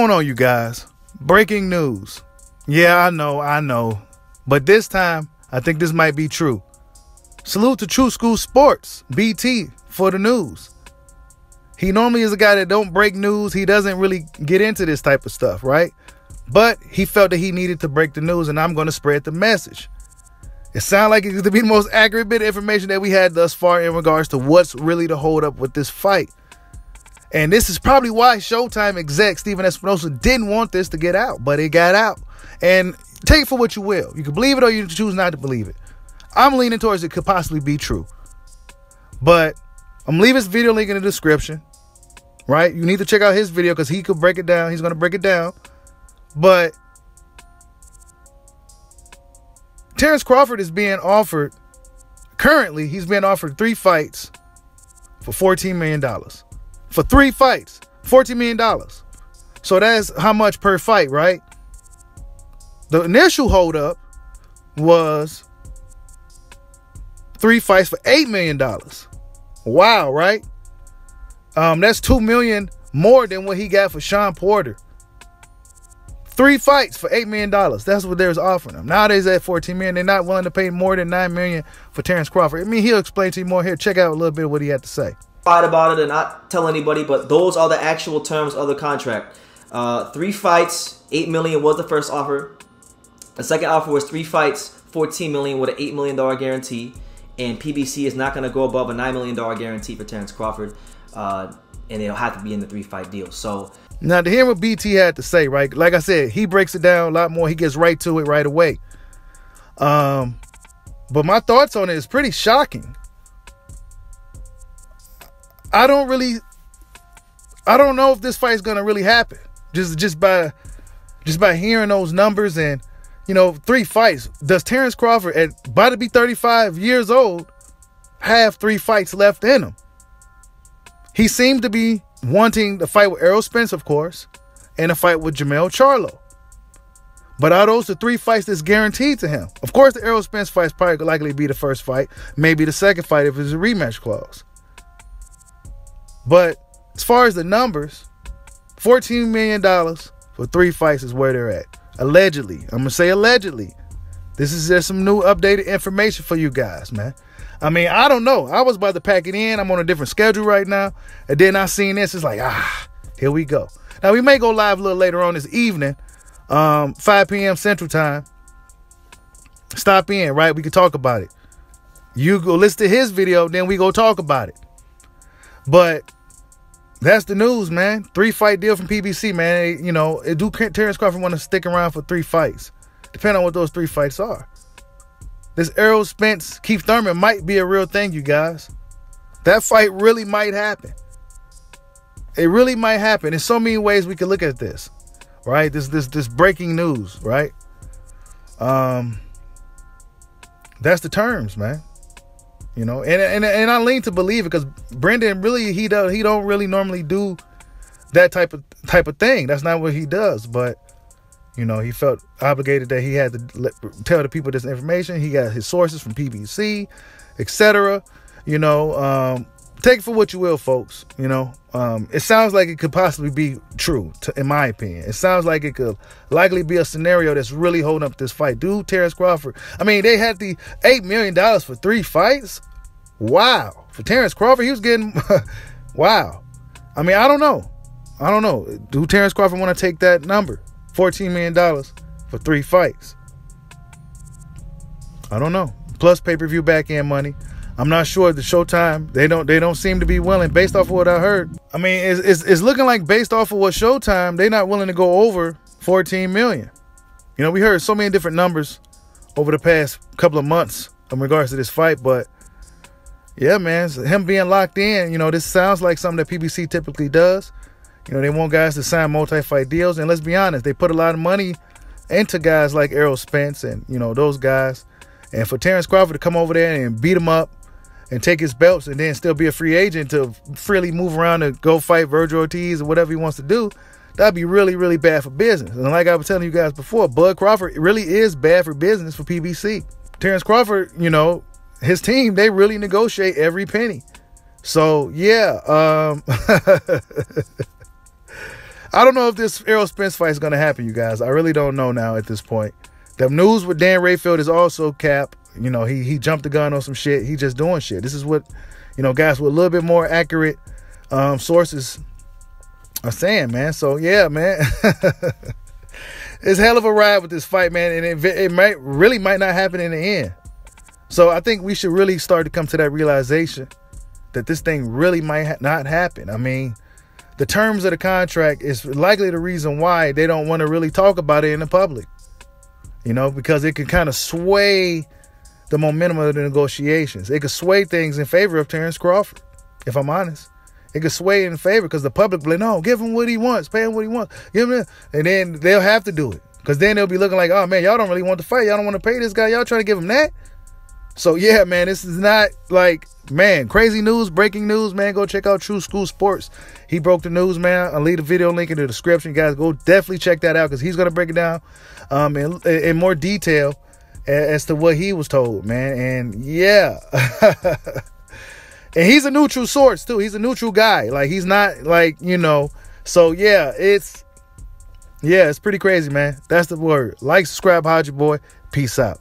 going on, you guys? Breaking news. Yeah, I know. But this time, I think this might be true. Salute to True School Sports, BT, for the news. He normally is a guy that don't break news. He doesn't really get into this type of stuff, right? But he felt that he needed to break the news, and I'm going to spread the message. It sounds like it's to be the most accurate bit of information that we had thus far in regards to what's really the hold up with this fight. And this is probably why Showtime exec Stephen Espinosa didn't want this to get out, but it got out. And take it for what you will. You can believe it or you can choose not to believe it. I'm leaning towards it could possibly be true. But I'm leaving his video link in the description, right? You need to check out his video because he could break it down. He's going to break it down. But Terence Crawford is being offered, currently, he's being offered 3 fights for $14 million. For 3 fights, $14 million. So that's how much per fight, right? The initial holdup was 3 fights for $8 million. Wow, right? That's $2 million more than what he got for Sean Porter. 3 fights for $8 million. That's what they're offering him. Nowadays at $14 million, they're not willing to pay more than $9 million for Terence Crawford. I mean, he'll explain to you more here. Check out a little bit of what he had to say. About it and not tell anybody, but those are the actual terms of the contract. 3 fights, $8 million was the first offer. The second offer was 3 fights, $14 million with an $8 million guarantee. And PBC is not going to go above a $9 million guarantee for Terence Crawford. And it'll have to be in the 3-fight deal. So now to hear what BT had to say, right? Like I said, he breaks it down a lot more. He gets right to it right away. But my thoughts on it is pretty shocking. I don't know if this fight is gonna really happen. Just by hearing those numbers and 3 fights. Does Terence Crawford, about to be 35 years old, have 3 fights left in him? He seemed to be wanting the fight with Errol Spence, of course, and a fight with Jermell Charlo. But are those the 3 fights that's guaranteed to him? Of course, the Errol Spence fight is probably likely to be the first fight, maybe the second fight if it's a rematch clause. But as far as the numbers, $14 million for 3 fights is where they're at. Allegedly. I'm going to say allegedly. This is just some new updated information for you guys, man. I mean, I don't know. I was about to pack it in. I'm on a different schedule right now. And then I seen this. It's like, here we go. Now, we may go live a little later on this evening, 5 p.m. Central Time. Stop in, right? We can talk about it. You go listen to his video, then we go talk about it. But that's the news, man. 3-fight deal from PBC, man. Do Terence Crawford want to stick around for 3 fights? Depending on what those 3 fights are. This Errol Spence, Keith Thurman might be a real thing, you guys. That fight really might happen. It really might happen. There's so many ways we could look at this, right? This breaking news, right? That's the terms, man. And I lean to believe it because Brendan really he don't really normally do that type of thing. That's not what he does. But he felt obligated that he had to tell the people this information. He got his sources from PBC, etc. Take it for what you will, folks. It sounds like it could possibly be true, in my opinion. It sounds like it could likely be a scenario that's really holding up this fight. Dude, Terence Crawford. I mean, they had the $8 million for 3 fights. Wow. For Terence Crawford, he was getting... wow. I mean, I don't know. Do Terence Crawford want to take that number? $14 million for 3 fights. I don't know. Plus pay-per-view back-end money. I'm not sure. The Showtime, they don't seem to be willing, based off of what I heard. I mean, it's looking like based off of what Showtime, they're not willing to go over $14 million. We heard so many different numbers over the past couple of months in regards to this fight, but yeah, man, him being locked in, this sounds like something that PBC typically does. They want guys to sign multi-fight deals, and let's be honest, they put a lot of money into guys like Errol Spence and, those guys. And for Terence Crawford to come over there and beat him up and take his belts and then still be a free agent to freely move around and go fight Virgil Ortiz or whatever he wants to do, that'd be really, really bad for business. And like I was telling you guys before, Bud Crawford really is bad for business for PBC. Terence Crawford, his team, they really negotiate every penny. So, yeah. I don't know if this Errol Spence fight is going to happen, you guys. I really don't know now at this point. The news with Dan Rayfield is also cap. You know, he jumped the gun on some shit. He just doing shit. This is what, you know, guys with a little bit more accurate sources are saying, man. So, yeah, man. It's hell of a ride with this fight, man. And it might not happen in the end. So I think we should really start to come to that realization that this thing really might not happen. I mean, the terms of the contract is likely the reason why they don't want to really talk about it in the public. You know, because it can kind of sway the momentum of the negotiations. It could sway things in favor of Terence Crawford, if I'm honest. It could sway in favor because the public will be like, no, give him what he wants, pay him what he wants. Give him, and then they'll have to do it. Because then they'll be looking like, oh, man, y'all don't really want to fight. Y'all don't want to pay this guy. Y'all trying to give him that? So, yeah, man, this is not like, man, crazy news, breaking news, man. Go check out True School Sports. He broke the news, man. I'll leave the video link in the description. You guys go definitely check that out because he's going to break it down in more detail as to what he was told, man. And, yeah. And he's a neutral source, too. He's a neutral guy. Like, he's not, like, you know. So, yeah, it's pretty crazy, man. That's the word. Like, subscribe, hide your boy. Peace out.